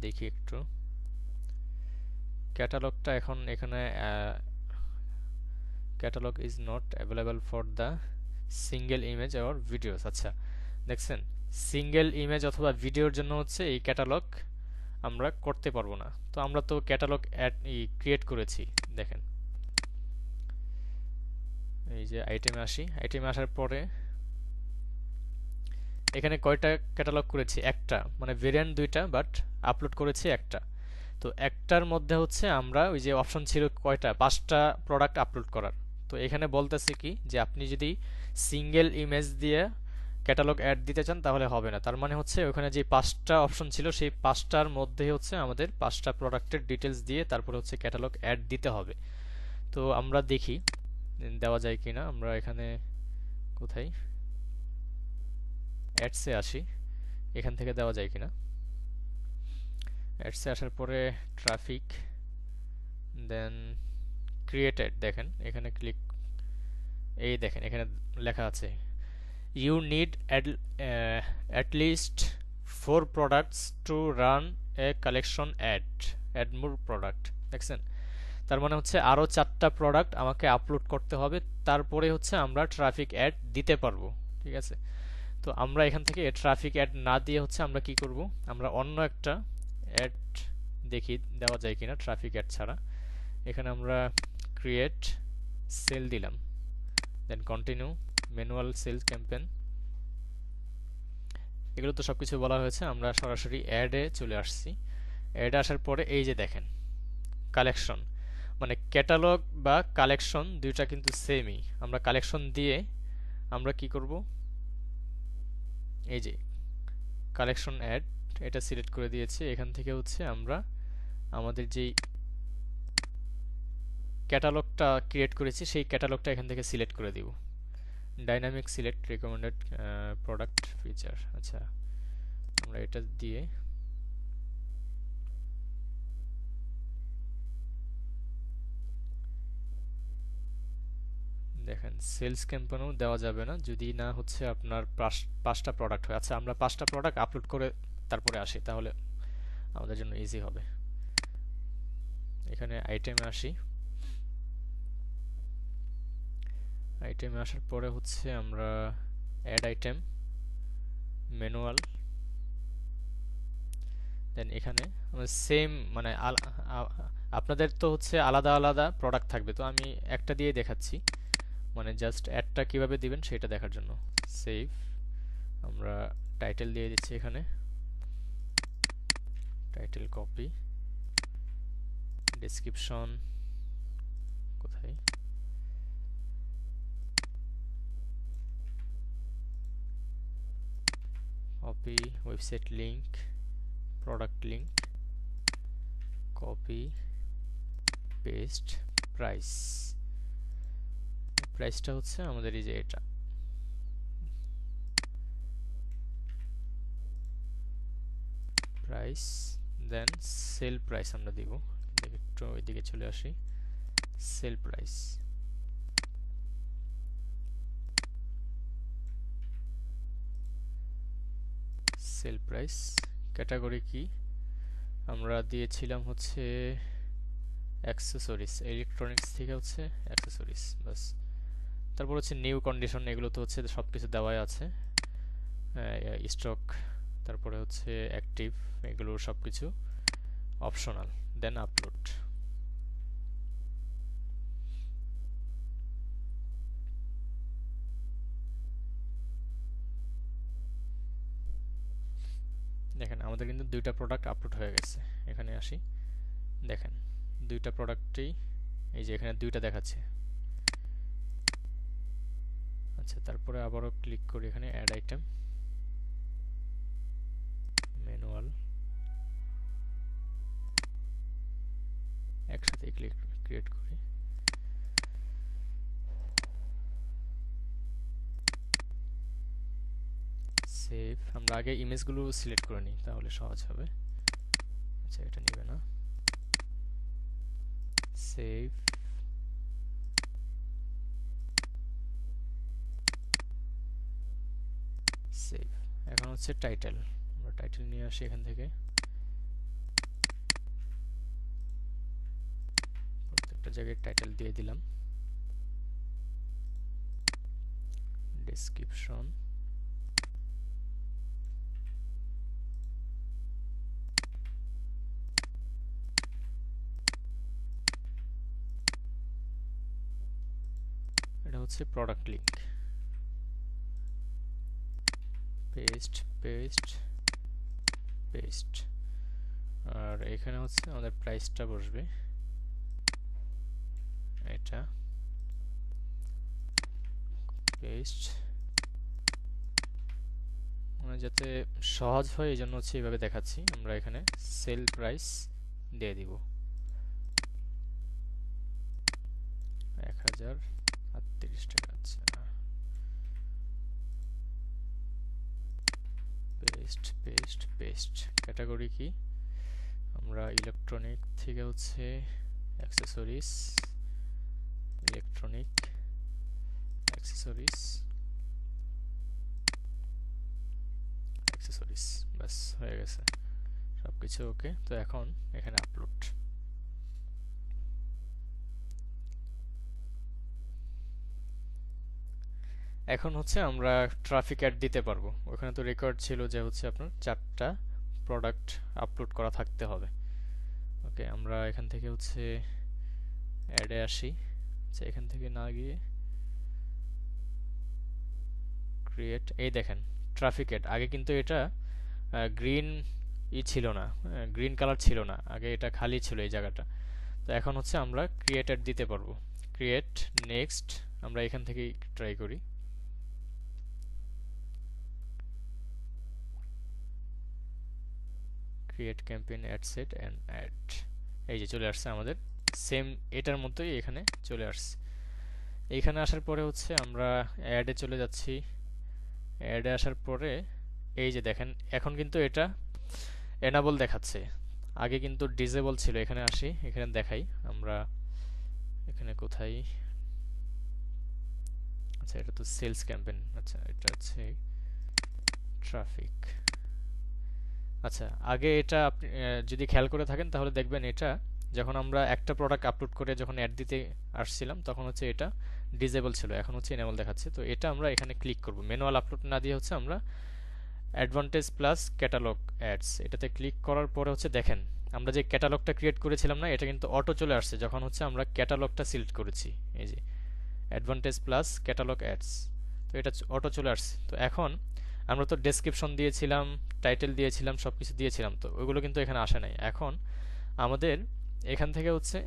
দেখি একটু, ক্যাটালগটা এখন এখানে catalogue is not available for the single image or videos. আচ্ছা দেখছেন, সিঙ্গেল ইমেজ অথবা ভিডিওর জন্য হচ্ছে এই ক্যাটালগ আমরা করতে পারবো না। তো আমরা তো ক্যাটালগ ক্রিয়েট করেছি। দেখেন এই যে আইটেমে আসি, আইটেমে আসার পরে এখানে কয়টা ক্যাটালগ করেছি, একটা, মানে ভেরিয়েন্ট দুইটা, বাট আপলোড করেছি একটা। তো একটার মধ্যে হচ্ছে আমরা ওই যে অপশন ছিল কয়টা, 5টা প্রোডাক্ট আপলোড করার। তো এখানে বলতেছে কি যে আপনি যদি সিঙ্গেল ইমেজ দিয়ে ক্যাটালগ অ্যাড দিতে চান তাহলে হবে না। তার মানে হচ্ছে ওখানে যে 5টা অপশন ছিল সেই 5টার মধ্যে হচ্ছে আমাদের 5টা প্রোডাক্টের ডিটেলস দিয়ে তারপরে হচ্ছে ক্যাটালগ অ্যাড দিতে হবে। তো আমরা দেখি দেওয়া যায় কিনা। আমরা এখানে কোথায় অ্যাডসে আসি, এখান থেকে দেওয়া যায় কিনা। অ্যাডসে আসার পরে ট্রাফিক, দেন ক্রিয়েটেড, দেখেন এখানে ক্লিক, এই দেখেন এখানে লেখা আছে you need at least 4 products to run a collection add more product। দেখছেন, তার মানে হচ্ছে আরও 4টা প্রোডাক্ট আমাকে আপলোড করতে হবে, তারপরে হচ্ছে আমরা ট্রাফিক অ্যাড দিতে পারবো। ঠিক আছে, তো আমরা এখান থেকে ট্রাফিক অ্যাড না দিয়ে হচ্ছে আমরা কি করব, আমরা অন্য একটা অ্যাড দেখি দেওয়া যায় কিনা ট্রাফিক অ্যাড ছাড়া। এখানে আমরা ক্রিয়েট সেল দিলাম, then continue, manual sales campaign, এগুলো তো সবকিছু বলা হয়েছে। আমরা সরাসরি অ্যাডে চলে আসছি। অ্যাডে আসার পরে এই যে দেখেন কালেকশন, মানে ক্যাটালগ বা কালেকশন দুইটা কিন্তু সেমই। আমরা কালেকশন দিয়ে আমরা কি করব, এই যে কালেকশন অ্যাড, এটা সিলেক্ট করে দিয়েছি। এখান থেকে হচ্ছে আমরা আমাদের যেই ক্যাটালগটা ক্রিয়েট করেছি সেই ক্যাটালগটা এখান থেকে সিলেক্ট করে দিব। Dynamic select recommended product feature. আচ্ছা, আমরা এটা দিয়ে দেখেন সেলস ক্যাম্পেইনও দেওয়া যাবে না যদি না হচ্ছে আপনার 5টা প্রোডাক্ট হয়। আচ্ছা, আমরা 5টা প্রোডাক্ট আপলোড করে তারপরে আসি, তাহলে আমাদের জন্য ইজি হবে। এখানে আইটেমে আসি, আইটেমে আসার পরে হচ্ছে আমরা অ্যাড আইটেম, ম্যানুয়াল, দেন এখানে আমরা সেম, মানে আপনাদের তো হচ্ছে আলাদা আলাদা প্রোডাক্ট থাকবে, তো আমি একটা দিয়ে দেখাচ্ছি, মানে জাস্ট অ্যাডটা কিভাবে দিবেন সেটা দেখার জন্য। সেভ, আমরা টাইটেল দিয়ে দিচ্ছি এখানে, টাইটেল কপি, ডেসক্রিপশন কোথায়, copy, website link, product link, copy paste, price, প্রাইসটা হচ্ছে আমাদের এই যে এটা, প্রাইস, দেন সেল প্রাইস আমরা দিব। একটু ওইদিকে চলে আসি, sale price, sale price, category কি আমরা দিয়েছিলাম হচ্ছে অ্যাক্সেসরিজ, ইলেকট্রনিক্স থেকে হচ্ছে অ্যাক্সেসরিজ বাস। তারপর হচ্ছে নিউ কন্ডিশন, এগুলো তো হচ্ছে সব কিছু দেওয়াই আছে, স্টক, তারপরে হচ্ছে অ্যাক্টিভ, এগুলো সব কিছু অপশনাল। দেন আপলোড, দেখেন আমাদের কিন্তু 2টা প্রোডাক্ট আপলোড হয়ে গেছে। এখানে আসি, দেখেন 2টা প্রোডাক্টই এই যে এখানে 2টা দেখাচ্ছে। আচ্ছা, তারপরে আবারও ক্লিক করি এখানে অ্যাড আইটেম, ম্যানুয়াল, একসাথে ক্রিয়েট করি। সেভ। আমরা আগে ইমেজগুলো সিলেক্ট করে নিই, তাহলে সহজ হবে। আচ্ছা, এটা নিবে না। সেভ। সেভ। এখন হচ্ছে টাইটেল, আমরা টাইটেল নিয়ে আসি এখান থেকে। প্রত্যেকটা জায়গায় টাইটেল দিয়ে দিলাম। ডেসক্রিপশন, এটা হচ্ছে product link. Paste, paste, paste. আর এখানে হচ্ছে আমাদের প্রাইসটা বসবে, এটা পেস্ট, মানে যাতে সহজ হয় এই জন্য হচ্ছে এইভাবে দেখাচ্ছি। আমরা এখানে সেল প্রাইস দিয়ে দিব 1038 টাকা। আচ্ছা, পেস্ট, পেস্ট, পেস্ট। ক্যাটাগরি কি? আমরা ইলেকট্রনিক থেকে হচ্ছে অ্যাক্সেসরিজ, ইলেকট্রনিক অ্যাক্সেসরিজ, অ্যাক্সেসরিজ। বাস, হয়ে গেছে সবকিছু ওকে। তো এখন এখানে আপলোড। এখন হচ্ছে আমরা ট্রাফিক অ্যাড দিতে পারবো। ওখানে তো রেকর্ড ছিল যে হচ্ছে আপনার 4টা প্রোডাক্ট আপলোড করা থাকতে হবে। ওকে, আমরা এখান থেকে হচ্ছে অ্যাডে আসি। আচ্ছা, এখান থেকে না গিয়ে ক্রিয়েট, এই দেখেন ট্রাফিক অ্যাড। আগে কিন্তু এটা গ্রিন ছিল না, গ্রিন কালার ছিল না, আগে এটা খালি ছিল এই জায়গাটা। তো এখন হচ্ছে আমরা ক্রিয়েট অ্যাড দিতে পারবো। Create, next. আমরা এখান থেকেই ট্রাই করি। Create campaign ad set and ad, এই যে চলে আসছে আমাদের সেম এটার মতোই এখানে চলে আসছে। এইখানে আসার পরে হচ্ছে আমরা অ্যাডে চলে যাচ্ছি। অ্যাডে আসার পরে এই যে দেখেন এখন কিন্তু এটা এনাবল দেখাচ্ছে, আগে কিন্তু ডিসেবল ছিল। এখানে আসি, এখানে দেখাই আমরা এখানে কোথায়। আচ্ছা, এটা তো সেলস ক্যাম্পেইন। আচ্ছা, এটা হচ্ছে ট্রাফিক। আচ্ছা, আগে এটা আপনি যদি খেয়াল করে থাকেন তাহলে দেখবেন এটা যখন আমরা একটা প্রোডাক্ট আপলোড করে যখন অ্যাড দিতে আসছিলাম তখন হচ্ছে এটা ডিসেবল ছিল, এখন হচ্ছে এনেবল দেখাচ্ছে। তো এটা আমরা এখানে ক্লিক করব, ম্যানুয়াল আপলোড না দিয়ে হচ্ছে আমরা অ্যাডভান্টেজ প্লাস ক্যাটালগ অ্যাডস, এটাতে ক্লিক করার পরে হচ্ছে দেখেন আমরা যে ক্যাটালগটা ক্রিয়েট করেছিলাম না, এটা কিন্তু অটো চলে আসছে যখন হচ্ছে আমরা ক্যাটালগটা সিলেক্ট করেছি। এই যে অ্যাডভান্টেজ প্লাস ক্যাটালগ অ্যাডস, তো এটা অটো চলে আসছে। তো এখন আমরা তো ডেসক্রিপশন দিয়েছিলাম, টাইটেল দিয়েছিলাম, সব কিছু দিয়েছিলাম, তো ওইগুলো কিন্তু এখানে আসে নাই। এখন আমাদের এখান থেকে হচ্ছে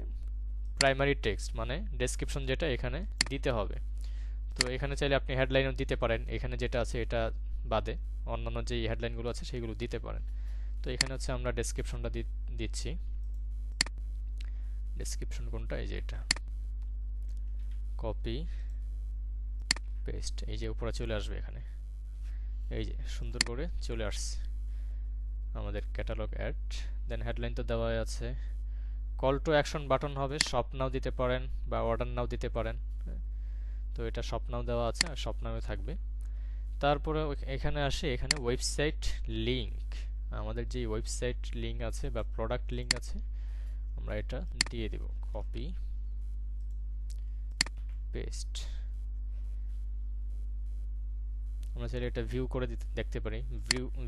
প্রাইমারি টেক্সট মানে ডেসক্রিপশন যেটা এখানে দিতে হবে। তো এখানে চাইলে আপনি হেডলাইনও দিতে পারেন, এখানে যেটা আছে এটা বাদে অন্যান্য যে হেডলাইনগুলো আছে সেগুলো দিতে পারেন। তো এখানে হচ্ছে আমরা ডেসক্রিপশনটা দিচ্ছি। ডেসক্রিপশন কোনটা? এই যে এটা, কপি পেস্ট, এই যে উপরে চলে আসবে এখানে, এই যে সুন্দর করে চলে আসছে আমাদের ক্যাটালগ অ্যাড। দেন হেডলাইন তো দেওয়া আছে, কল টু অ্যাকশন বাটন হবে, শপ নাও দিতে পারেন বা অর্ডার নাও দিতে পারেন। তো এটা শপ নাও দেওয়া আছে আর শপ নাও থাকবে। তারপরে এখানে আসে, এখানে ওয়েবসাইট লিংক, আমাদের যে ওয়েবসাইট লিংক আছে বা প্রোডাক্ট লিংক আছে আমরা এটা দিয়ে দেব। Copy paste. আমরা চাইলে এটা ভিউ করে দেখতে পারি,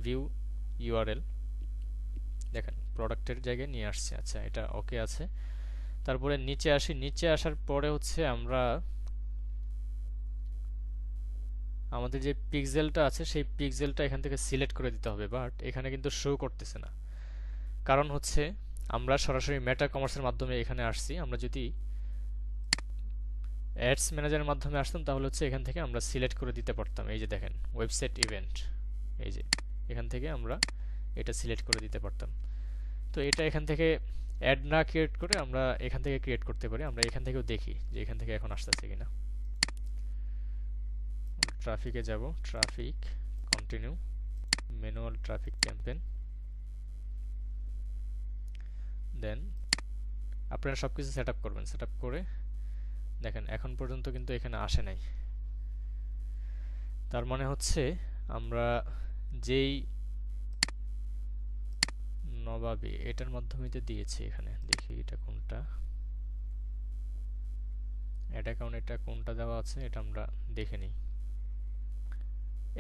ভিউ ইউআরএল, দেখেন প্রোডাক্টের জায়গায় নিয়ে আসছে। আচ্ছা, এটা ওকে আছে। তারপরে নিচে আসি, নিচে আসার পরে হচ্ছে আমরা আমাদের যে পিক্সেলটা আছে সেই পিক্সেলটা এখান থেকে সিলেক্ট করে দিতে হবে, বাট এখানে কিন্তু শো করতেছে না। কারণ হচ্ছে আমরা সরাসরি মেটা কমার্সের মাধ্যমে এখানে আসছি। আমরা যদি অ্যাডস ম্যানেজারের মাধ্যমে আসতাম তাহলে হচ্ছে এখান থেকে আমরা সিলেক্ট করে দিতে পারতাম। এই যে দেখেন ওয়েবসাইট ইভেন্ট, এই যে এখান থেকে আমরা এটা সিলেক্ট করে দিতে পারতাম। তো এটা এখান থেকে অ্যাড না ক্রিয়েট করে আমরা এখান থেকে ক্রিয়েট করতে পারি। আমরা এখান থেকেও দেখি যে এখান থেকে এখন আসতেছে কিনা। ট্রাফিকে যাব, traffic, continue, manual traffic campaign, then আপনারা সব কিছু সেট আপ করবেন। সেট আপ করে দেখেন এখন পর্যন্ত কিন্তু এখানে আসে নাই। তার মানে হচ্ছে আমরা যেই নবাবী এটার মাধ্যমে তো দিয়েছি, এখানে দেখি এটা কোনটা, অ্যাড অ্যাকাউন্ট এটা কোনটা দেওয়া আছে এটা আমরা দেখে নিই।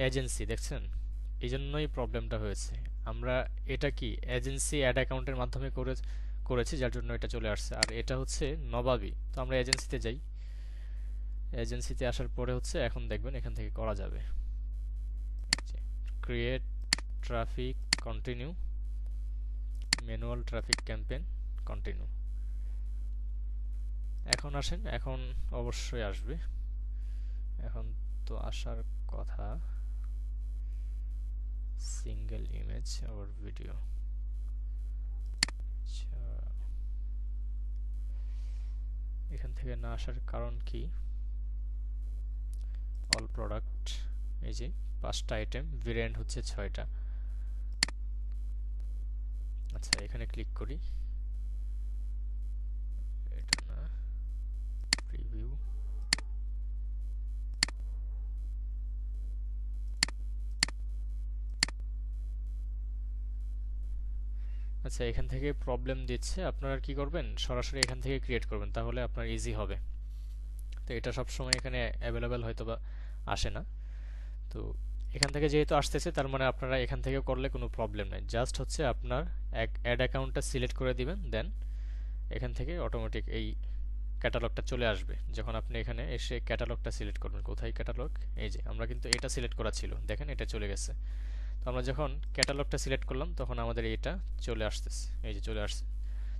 এজেন্সি দেখছেন, এই জন্যই প্রবলেমটা হয়েছে। আমরা এটা কি এজেন্সি অ্যাড অ্যাকাউন্টের মাধ্যমে করেছি যার জন্য এটা চলে আসছে। আর এটা হচ্ছে নবাবী, তো আমরা এজেন্সিতে যাই। এজেন্সিতে আসার পরে হচ্ছে এখন দেখবেন এখান থেকে করা যাবে। Create traffic, continue, manual traffic campaign, continue. এখন আসেন, এখন অবশ্যই আসবে, এখন তো আসার কথা। সিঙ্গেল ইমেজ অর ভিডিও, আচ্ছা এখান থেকে না আসার কারণ কি? অল প্রোডাক্ট, এই যে 5টা আইটেম, ভেরিয়েন্ট হচ্ছে 6টা। আচ্ছা এখানে ক্লিক করি, এটা না, প্রিভিউ, আচ্ছা এখান থেকে প্রবলেম দিচ্ছে। আপনারা কি করবেন, সরাসরি এখান থেকে ক্রিয়েট করবেন, তাহলে আপনার ইজি হবে। তো এটা সব সময় এখানে অ্যাভেলেবেল হয়তো বা আসে না। তো এখান থেকে যেহেতু আসতেছে তার মানে আপনারা এখান থেকে করলে কোনো প্রবলেম নাই। জাস্ট হচ্ছে আপনার অ্যাড অ্যাকাউন্টটা সিলেক্ট করে দিবেন, দেন এখান থেকে অটোমেটিক এই ক্যাটালগটা চলে আসবে। যখন আপনি এখানে এসে ক্যাটালগটা সিলেক্ট করবেন, কোথায় ক্যাটালগ, এই যে আমরা কিন্তু এটা সিলেক্ট করা ছিল, দেখেন এটা চলে গেছে। তো আমরা যখন ক্যাটালগটা সিলেক্ট করলাম তখন আমাদের এটা চলে আসতেছে, এই যে চলে আসছে।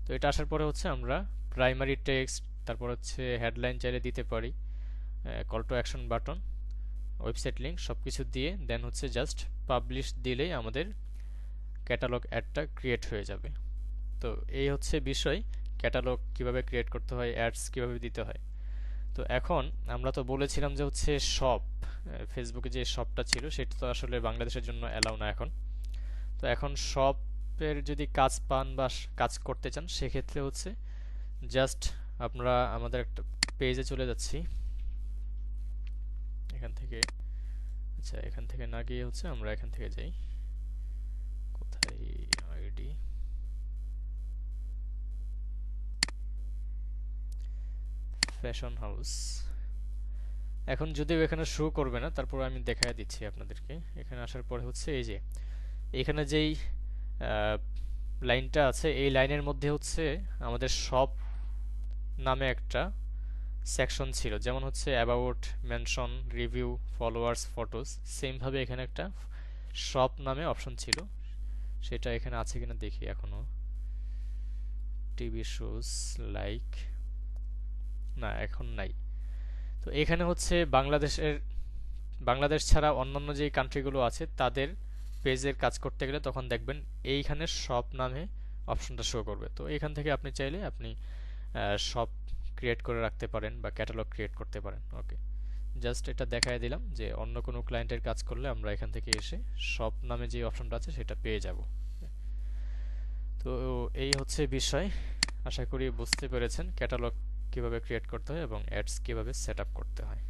তো এটা আসার পরে হচ্ছে আমরা প্রাইমারি টেক্সট, তারপর হচ্ছে হেডলাইন চাইলে দিতে পারি, call to action button, website link সব কিছু দিয়ে দেন হচ্ছে জাস্ট পাবলিশ দিলেই আমাদের ক্যাটালগ অ্যাডটা ক্রিয়েট হয়ে যাবে। তো এই হচ্ছে বিষয়, ক্যাটালগ কিভাবে ক্রিয়েট করতে হয়, অ্যাডস কিভাবে দিতে হয়। তো এখন আমরা তো বলেছিলাম যে হচ্ছে শপ, ফেসবুকে যে শপটা ছিল সেটা তো আসলে বাংলাদেশের জন্য অ্যালাউ না এখন। তো এখন শপের যদি কাজ পান বা কাজ করতে চান সেক্ষেত্রে হচ্ছে জাস্ট আমরা আমাদের একটা পেজে চলে যাচ্ছি এখান থেকে। আচ্ছা এখান থেকে না গিয়ে হচ্ছে আমরা এখান থেকে যাই, কোথায় আইডি, ফ্যাশন হাউস। এখন যদিও এখানে শো করবে না, তারপর আমি দেখাই দিচ্ছি আপনাদেরকে। এখানে আসার পরে হচ্ছে এই যে এখানে যেই লাইনটা আছে এই লাইনের মধ্যে হচ্ছে আমাদের শপ নামে একটা সেকশন ছিল, যেমন হচ্ছে about, mention, review, followers, photos. সেমভাবে এখানে একটা শপ নামে অপশন ছিল, সেটা এখানে আছে কিনা দেখি এখনো। টিভি শোজ, লাইক, না এখন নাই। তো এখানে হচ্ছে বাংলাদেশ ছাড়া অন্যান্য যে কান্ট্রিগুলো আছে তাদের পেজের কাজ করতে গেলে তখন দেখবেন এইখানে শপ নামে অপশনটা শো করবে। তো এখান থেকে আপনি চাইলে আপনি শপ ক্রিয়েট করে রাখতে পারেন বা ক্যাটালগ ক্রিয়েট করতে পারেন। ওকে, জাস্ট এটা দেখাই দিলাম যে অন্য কোনো ক্লায়েন্টের কাজ করলে আমরা এখান থেকে এসে শপ নামে যে অপশনটা আছে সেটা পেয়ে যাব। তো এই হচ্ছে বিষয়, আশা করি বুঝতে পেরেছেন ক্যাটালগ কিভাবে ক্রিয়েট করতে হয় এবং অ্যাডস কিভাবে সেট আপ করতে হয়।